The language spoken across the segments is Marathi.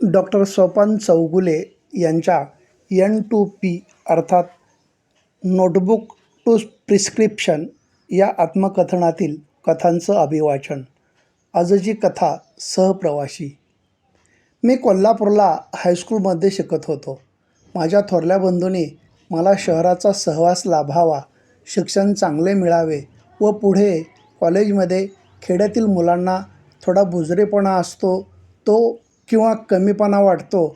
डॉक्टर स्वपन चौगुले यांच्या N2P अर्थात नोटबुक टू प्रिस्क्रिप्शन या आत्मकथनातील कथांचं अभिवाचन. आजची कथा सहप्रवासी. मी कोल्हापूरला हायस्कूलमध्ये शिकत होतो. माझ्या थोरल्या बंधूंनी मला शहराचा सहवास लाभावा, शिक्षण चांगले मिळावे व पुढे कॉलेजमध्ये खेड्यातील मुलांना थोडा बुजरेपणा असतो तो किंवा कमीपणा वाटतो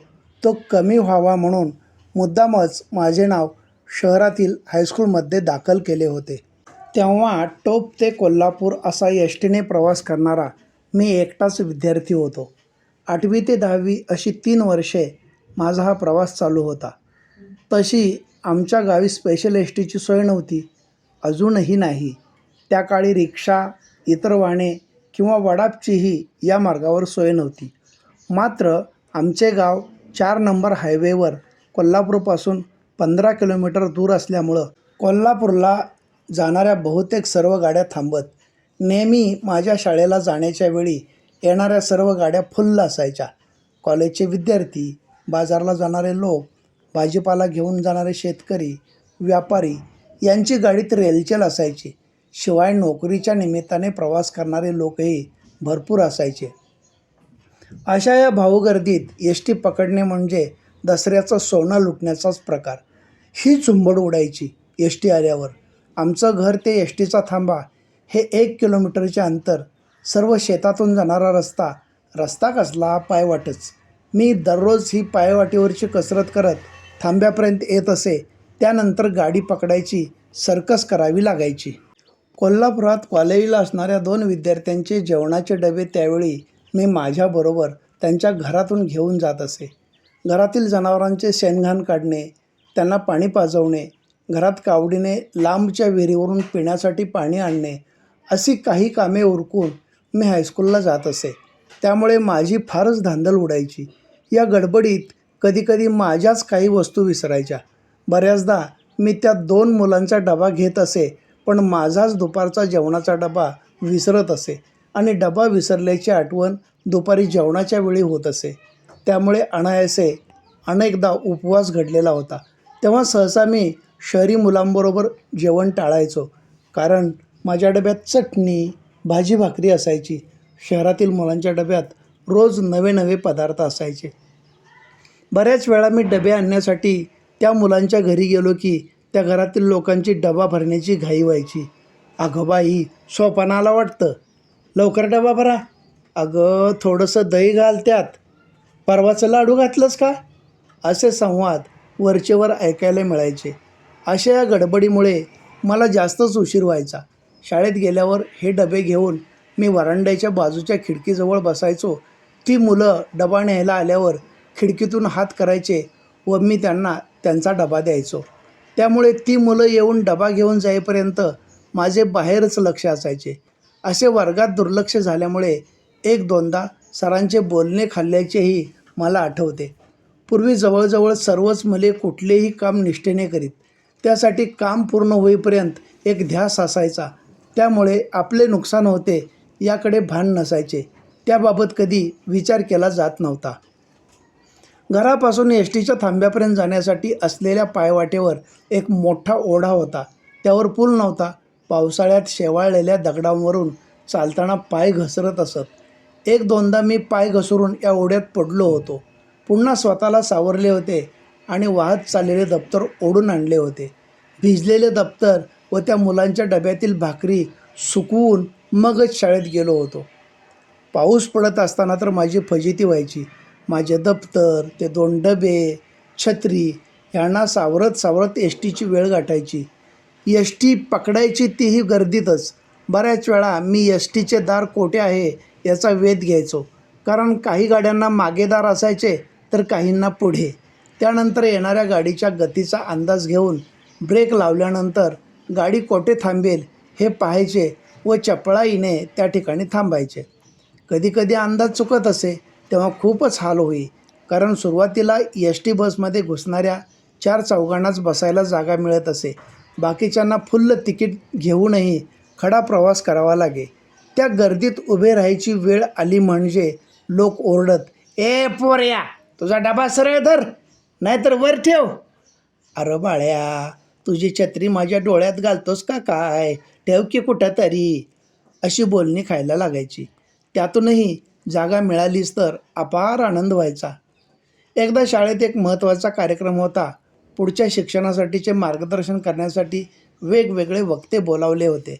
तो कमी व्हावा म्हणून मुद्दामच माझे नाव शहरातील हायस्कूलमध्ये दाखल केले होते. तेव्हा टोप ते कोल्हापूर असा एसटीने प्रवास करणारा मी एकटाच विद्यार्थी होतो. 8वी ते 10वी अशी 3 वर्षे माझा हा प्रवास चालू होता. तशी आमच्या गावी स्पेशल एसटीची सोय नव्हती, अजूनही नाही. त्या काळी रिक्षा, इतर वाहने किंवा वडापचीही या मार्गावर सोय नव्हती. मात्र आमचे गाव 4 नंबर हायवेवर कोल्हापूरपासून 15 किलोमीटर दूर असल्यामुळं कोल्हापूरला जाणाऱ्या बहुतेक सर्व गाड्या थांबत. नेहमी माझ्या शाळेला जाण्याच्या वेळी येणाऱ्या सर्व गाड्या फुल्ल असायच्या. कॉलेजचे विद्यार्थी, बाजारला जाणारे लोक, भाजीपाला घेऊन जाणारे शेतकरी, व्यापारी यांची गाडी तर रेलचेल असायची. शिवाय नोकरीच्या निमित्ताने प्रवास करणारे लोकही भरपूर असायचे. अशा या भाऊगर्दीत एस टी पकडणे म्हणजे दसऱ्याचं सोनं लुटण्याचाच प्रकार. ही झुंबड उडायची एस टी आल्यावर. आमचं घर ते एस टीचा थांबा हे 1 किलोमीटरचे अंतर. सर्व शेतातून जाणारा रस्ता कसला, पायवाटच. मी दररोज ही पायवाटेवरची कसरत करत थांब्यापर्यंत येत असे. त्यानंतर गाडी पकडायची, सर्कस करावी लागायची. कोल्हापुरात कॉलेजला असणाऱ्या 2 विद्यार्थ्यांचे जेवणाचे डबे त्यावेळी मी माझ्याबरोबर त्यांच्या घरातून घेऊन जात असे. घरातील जनावरांचे शेणघाण काढणे, त्यांना पाणी पाजवणे, घरात कावडीने लांबच्या विहिरीवरून पिण्यासाठी पाणी आणणे, अशी काही कामे उरकून मी हायस्कूलला जात असे. त्यामुळे माझी फारच धांदल उडायची. या गडबडीत कधीकधी माझ्याच काही वस्तू विसरायच्या. बऱ्याचदा मी त्या 2 मुलांचा डबा घेत असे, पण माझाच दुपारचा जेवणाचा डबा विसरत असे आणि डबा विसरल्याची आठवण दुपारी जेवणाच्या वेळी होत असे. त्यामुळे अनायासे अनेकदा उपवास घडलेला होता. तेव्हा सहसा मी शहरी मुलांबरोबर जेवण टाळायचो, कारण माझ्या डब्यात चटणी, भाजी भाकरी असायची. शहरातील मुलांच्या डब्यात रोज नवे नवे पदार्थ असायचे. बऱ्याच वेळा मी डबे आणण्यासाठी त्या मुलांच्या घरी गेलो की त्या घरातील लोकांची डबा भरण्याची घाई व्हायची. "अगं बाई, सोपान आला वाटतं, लवकर डबा भरा. अगं थोडंसं दही घाल त्यात. परवाचं लाडू घातलंस का?" असे संवाद वरचेवर ऐकायला मिळायचे. अशा या गडबडीमुळे मला जास्तच उशीर व्हायचा. शाळेत गेल्यावर हे डबे घेऊन मी वरांड्याच्या बाजूच्या खिडकीजवळ बसायचो. ती मुलं डबा न्यायला आल्यावर खिडकीतून हात करायचे व मी त्यांना त्यांचा डबा द्यायचो. त्यामुळे ती मुलं येऊन डबा घेऊन जाईपर्यंत माझे बाहेरच लक्ष असायचे. असे वर्गात दुर्लक्ष झाल्यामुळे 1-2दा सरांचे बोलणे खाल्ल्याचेही मला आठवते. पूर्वी जवळजवळ सर्वच मुले कुठलेही काम निष्ठेने करीत. त्यासाठी काम पूर्ण होईपर्यंत एक ध्यास असायचा. त्यामुळे आपले नुकसान होते याकडे भान नसायचे. त्याबाबत कधी विचार केला जात नव्हता. घरापासून एस टीच्या थांब्यापर्यंत जाण्यासाठी असलेल्या पायवाटेवर एक मोठा ओढा होता. त्यावर पूल नव्हता. पावसाळ्यात शेवाळलेल्या दगडांवरून चालताना पाय घसरत असत. 1-2दा मी पाय घसरून या ओढ्यात पडलो होतो. पुन्हा स्वतःला सावरले होते आणि वाहत चाललेले दप्तर ओढून आणले होते. भिजलेले दप्तर व त्या मुलांच्या डब्यातील भाकरी सुकवून मगच शाळेत गेलो होतो. पाऊस पडत असताना तर माझी फजिती व्हायची. माझे दप्तर, ते 2 डबे, छत्री यांना सावरत एस टीची वेळ गाठायची. एस टी पकडायची तीही गर्दीतच. बऱ्याच वेळा मी एस टीचे दार कोठे आहे याचा वेध घ्यायचो, कारण काही गाड्यांना मागे दार असायचे तर काहींना पुढे. त्यानंतर येणाऱ्या गाडीच्या गतीचा अंदाज घेऊन ब्रेक लावल्यानंतर गाडी कोठे थांबेल हे पाहायचे व चपळाईने त्या ठिकाणी थांबायचे. कधीकधी अंदाज चुकत असे तेव्हा खूपच हाल होई, कारण सुरुवातीला एस टी बसमध्ये घुसणाऱ्या 4-4 बसायला जागा मिळत असे. बाकीच्यांना फुल्ल तिकीट घेऊनही खडा प्रवास करावा लागे. त्या गर्दीत उभे राहायची वेळ आली म्हणजे लोक ओरडत, ए पोऱ्या, तुझा डबा सरळ धर, नाहीतर वर ठेव. अरे बाळ्या, तुझी छत्री माझ्या डोळ्यात घालतोस का काय? ठेव की कुठं तरी. अशी बोलणी खायला लागायची. त्यातूनही जागा मिळालीच तर अपार आनंद व्हायचा. एकदा शाळेत एक महत्त्वाचा कार्यक्रम होता. पुढच्या शिक्षणासाठीचे मार्गदर्शन करण्यासाठी वेगवेगळे वक्ते बोलावले होते.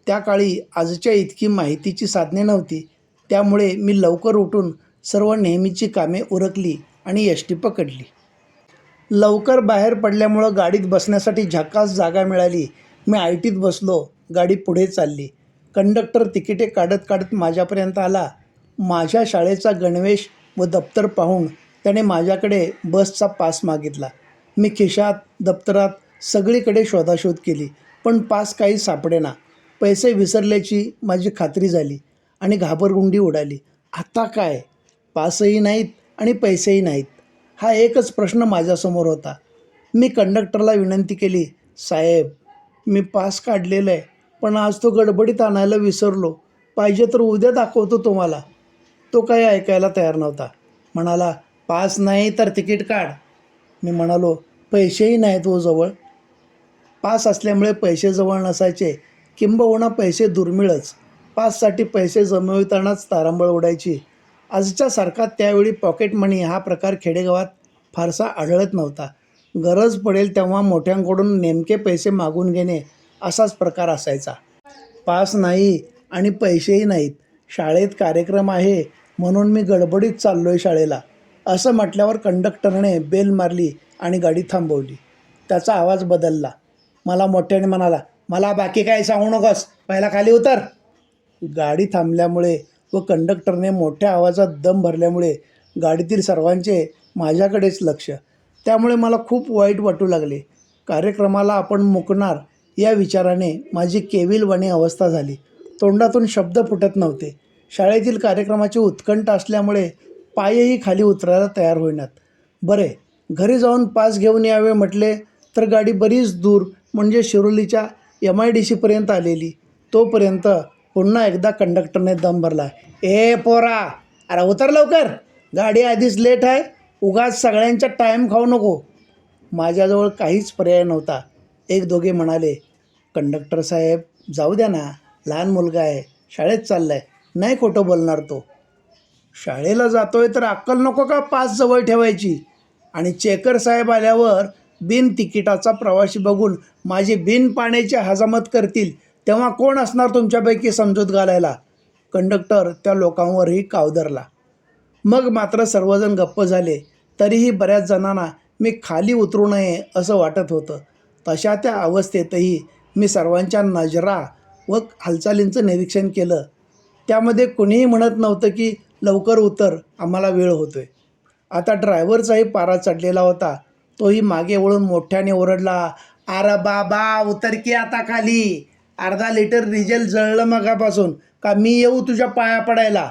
त्या काळी आजच्या इतकी माहितीची साधने नव्हती. त्यामुळे मी लवकर उठून सर्व नेहमीची कामे उरकली आणि एस टी पकडली. लवकर बाहेर पडल्यामुळं गाडीत बसण्यासाठी झकास जागा मिळाली. मी आयटीत बसलो. गाडी पुढे चालली. कंडक्टर तिकिटे काढत काढत माझ्यापर्यंत आला. माझ्या शाळेचा गणवेश व दप्तर पाहून त्याने माझ्याकडे बसचा पास मागितला. मी खिशात, दप्तरात सगळीकडे शोधाशोध केली, पण पास काही सापडेना. पैसे विसरल्याची माझी खात्री झाली आणि घाबरगुंडी उडाली. आता काय? पासही नाहीत आणि पैसेही नाहीत. हा एकच प्रश्न माझ्यासमोर होता. मी कंडक्टरला विनंती केली, साहेब, मी पास काढलेला आहे, पण आज तो गडबडीत आणायला विसरलो. पाहिजे तर उद्या दाखवतो तुम्हाला. तो काही ऐकायला तयार नव्हता. म्हणाला, पास नाही तर तिकीट काढ. मी म्हणालो, पैसेही नाहीत हो जवळ. पास असल्यामुळे पैसे जवळ नसायचे, किंबहुना पैसे दुर्मिळच. पाससाठी पैसे जमवितानाच तारांबळ उडायची. आजच्यासारखा त्यावेळी पॉकेट मनी हा प्रकार खेडेगावात फारसा आढळत नव्हता. गरज पडेल तेव्हा मोठ्यांकडून नेमके पैसे मागून घेणे असाच प्रकार असायचा. पास नाही आणि पैसेही नाहीत. शाळेत कार्यक्रम आहे म्हणून मी गडबडीत चाललो आहे शाळेला, असं म्हटल्यावर कंडक्टरने बेल मारली आणि गाडी थांबवली. त्याचा आवाज बदलला. मला मोठ्याने म्हणाला, मला बाकी काय सांगू नकोस, पहिला खाली उतर. गाडी थांबल्यामुळे व कंडक्टरने मोठ्या आवाजात दम भरल्यामुळे गाडीतील सर्वांचे माझ्याकडेच लक्ष. त्यामुळे मला खूप वाईट वाटू लागले. कार्यक्रमाला आपण मुकणार या विचाराने माझी केविलवाणी अवस्था झाली. तोंडातून शब्द फुटत नव्हते. शाळेतील कार्यक्रमाची उत्कंठ असल्यामुळे पायही खाली उतरायला तयार होईनात. बरे, घरी जाऊन पास घेऊन यावे म्हटले तर गाडी बरीच दूर म्हणजे शिरोलीच्या MIDCपर्यंत आलेली. तोपर्यंत पुन्हा एकदा कंडक्टरने दम भरला. ए पोरा, अरे उतर लवकर, गाडी आधीच लेट आहे, उगाच सगळ्यांचा टाईम खाऊ नको. माझ्याजवळ काहीच पर्याय नव्हता. एक दोघे म्हणाले, कंडक्टर साहेब, जाऊ द्या ना, लहान मुलगा आहे, शाळेत चालला आहे, नाही खोटं बोलणार तो. शाळेला जातोय तर अक्कल नको का पास जवळ ठेवायची? आणि चेकर साहेब आल्यावर बिन तिकिटाचा प्रवासी बघून माझी बिन पाण्याची हजामत करतील, तेव्हा कोण असणार तुमच्यापैकी समजूत घालायला? कंडक्टर त्या लोकांवरही कावदरला. मग मात्र सर्वजण गप्प झाले. तरीही बऱ्याच जणांना मी खाली उतरू नये असं वाटत होतं. तशा त्या अवस्थेतही मी सर्वांच्या नजरा व हालचालींचं निरीक्षण केलं. त्यामध्ये कुणीही म्हणत नव्हतं की लवकर उतर, आम्हाला वेळ होतो आहे. आता ड्रायव्हरचाही पारा चढलेला होता. तोही मागे वळून मोठ्याने ओरडला, अरे बाबा उतर की आता खाली, अर्धा लिटर डिझेल जळलं मगापासून, का मी येऊ तुझ्या पाया पडायला?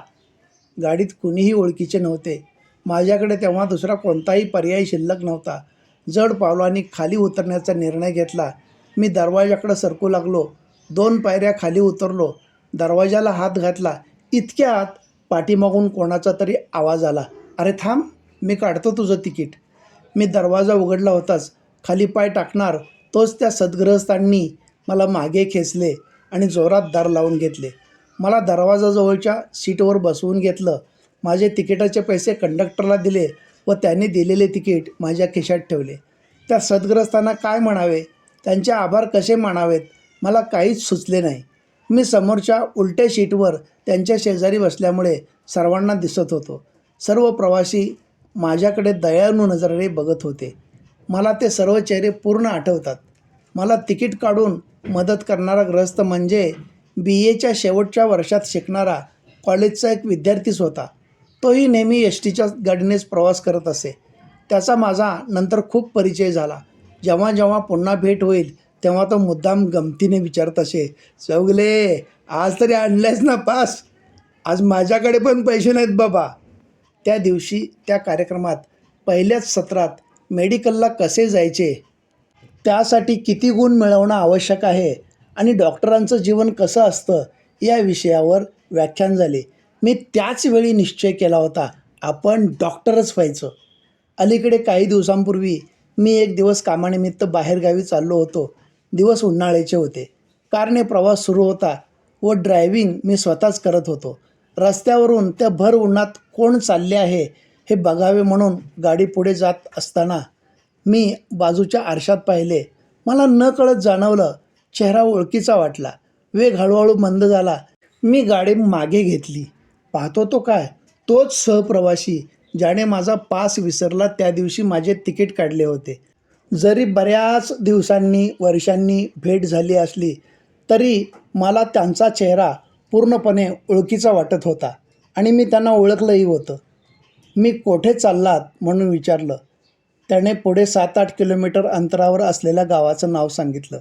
गाडीत कुणीही ओळखीचे नव्हते. माझ्याकडे तेव्हा दुसरा कोणताही पर्याय शिल्लक नव्हता. जड पावलांनी खाली उतरण्याचा निर्णय घेतला. मी दरवाजाकडे सरकू लागलो. 2 पायऱ्या खाली उतरलो. दरवाजाला हात घातला. इतक्यात पाठीमागून कोणाचा तरी आवाज आला, अरे थांब, मी काढतो तुझं तिकीट. मी दरवाजा उघडला होताच खाली पाय टाकणार तोच त्या सद्गृहस्थांनी मला मागे खेचले आणि जोरात दार लावून घेतले. मला दरवाजाजवळच्या सीटवर बसवून घेतलं. माझे तिकिटाचे पैसे कंडक्टरला दिले व त्यांनी दिलेले तिकीट माझ्या खिशात ठेवले. त्या सद्गृहस्थांना काय म्हणावे, त्यांचे आभार कसे मानावेत, मला काहीच सुचले नाही. मी समोरच्या उलट्या सीटवर त्यांच्या शेजारी बसल्यामुळे सर्वांना दिसत होतो. सर्व प्रवासी माझ्याकडे दयाळू नजरेने बघत होते. मला ते सर्व चेहरे पूर्ण आठवतात. मला तिकीट काढून मदत करणारा ग्रहस्थ म्हणजे BAच्या शेवटच्या वर्षात शिकणारा कॉलेजचा एक विद्यार्थीच होता. तोही नेहमी STच्या गाडीनेच प्रवास करत असे. त्याचा माझा नंतर खूप परिचय झाला. जेव्हा जेव्हा पुन्हा भेट होईल तेव्हा तो मुद्दाम गमतीने विचारत असे, चौगले, आज तरी आणलायस ना पास? आज माझ्याकडे पण पैसे नाहीत बाबा. त्या दिवशी त्या कार्यक्रमात पहिल्याच सत्रात मेडिकलला कसे जायचे, त्यासाठी किती गुण मिळवणं आवश्यक आहे आणि डॉक्टरांचं जीवन कसं असतं या विषयावर व्याख्यान झाले. मी त्याच वेळी निश्चय केला होता, आपण डॉक्टरच व्हायचं. अलीकडे काही दिवसांपूर्वी मी एक दिवस कामानिमित्त बाहेरगावी चाललो होतो. दिवस उन्हाळ्याचे होते. कारने प्रवास सुरू होता व ड्रायव्हिंग मी स्वतःच करत होतो. रस्त्यावरून त्या भर उन्हात कोण चालले आहे हे बघावे म्हणून गाडी पुढे जात असताना मी बाजूच्या आरशात पाहिले. मला नकळत जाणवलं, चेहरा ओळखीचा वाटला. वेग हळूहळू मंद झाला. मी गाडी मागे घेतली. पाहतो तो काय, तोच सहप्रवासी ज्याने माझा पास विसरला त्या दिवशी माझे तिकीट काढले होते. जरी बऱ्याच दिवसांनी वर्षांनी भेट झाली असली तरी मला त्यांचा चेहरा पूर्णपणे ओळखीचा वाटत होता आणि मी त्यांना ओळखलंही होतं. मी कोठे चाललात म्हणून विचारलं. त्याने पुढे 7-8 किलोमीटर अंतरावर असलेल्या गावाचं नाव सांगितलं.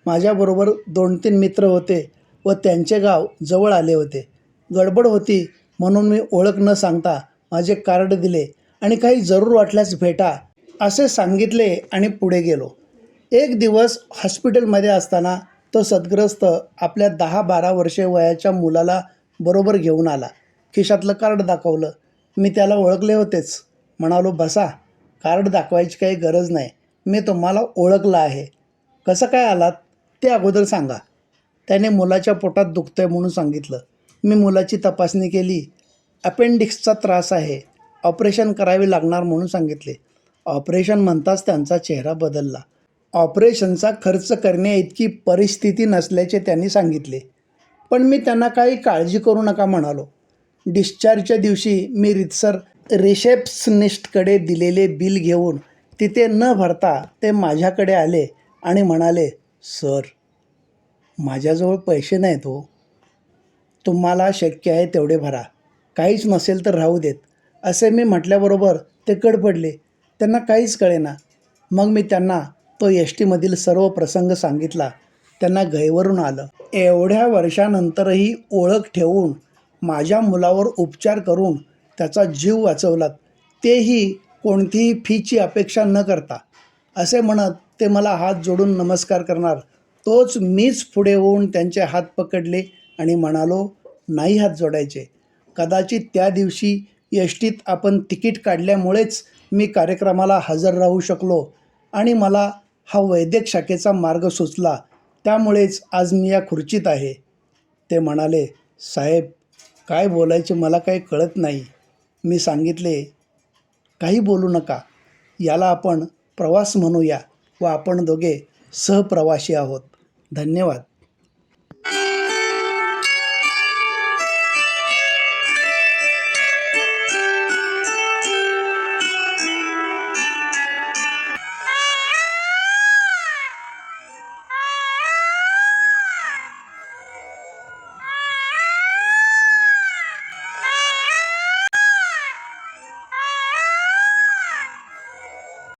माझ्याबरोबर 2-3 मित्र होते व त्यांचे गाव जवळ आले होते. गडबड होती म्हणून मी ओळख न सांगता माझे कार्ड दिले आणि काही जरूर वाटल्यास भेटा असे सांगितले आणि पुढे गेलो. एक दिवस हॉस्पिटलमध्ये असताना तो सद्ग्रस्त आपल्या 10-12 वर्षे वयाच्या मुलाला बरोबर घेऊन आला. खिशातलं कार्ड दाखवलं. मी त्याला ओळखले होतेच. म्हणालो, बसा, कार्ड दाखवायची काही गरज नाही, मी तुम्हाला ओळखलं आहे. कसं काय आलात ते अगोदर सांगा. त्याने मुलाच्या पोटात दुखतंय म्हणून सांगितलं. मी मुलाची तपासणी केली. अपेंडिक्सचा त्रास आहे, ऑपरेशन करावे लागणार म्हणून सांगितले. ऑपरेशन म्हणताच त्यांचा चेहरा बदलला. ऑपरेशनचा खर्च करण्याइतकी परिस्थिती नसल्याचे त्यांनी सांगितले. पण मी त्यांना काही काळजी करू नका म्हणालो. डिस्चार्जच्या दिवशी मी रीतसर रिसेप्शनिस्टकडे दिलेले बिल घेऊन तिथे न भरता ते माझ्याकडे आले आणि म्हणाले, सर, माझ्याजवळ पैसे नाहीत हो, तुम्हाला शक्य आहे तेवढे भरा, काहीच नसेल तर राहू देत, असे मी म्हटल्याबरोबर ते कडपडले. त्यांना काहीच कळेना. मग मी त्यांना तो एस टीमधील सर्व प्रसंग सांगितला. त्यांना गैरवरून आलं. एवढ्या वर्षानंतरही ओळख ठेवून माझ्या मुलावर उपचार करून त्याचा जीव वाचवलात, तेही कोणतीही फीची अपेक्षा न करता, असे म्हणत ते मला हात जोडून नमस्कार करणार. तोच मीच पुढे होऊन त्यांचे हात पकडले आणि म्हणालो, नाही हात जोडायचे. कदाचित त्या दिवशी एस टीत आपण तिकीट काढल्यामुळेच मी कार्यक्रमाला हजर राहू शकलो आणि मला हा वैद्यक शाखेचा मार्ग सुचला. त्यामुळेच आज मी या खुर्चीत आहे. ते म्हणाले, साहेब, काय बोलायचे मला काही कळत नाही. मी सांगितले, काही बोलू नका, याला आपण प्रवास म्हणूया व आपण दोघे सहप्रवासी आहोत. धन्यवाद.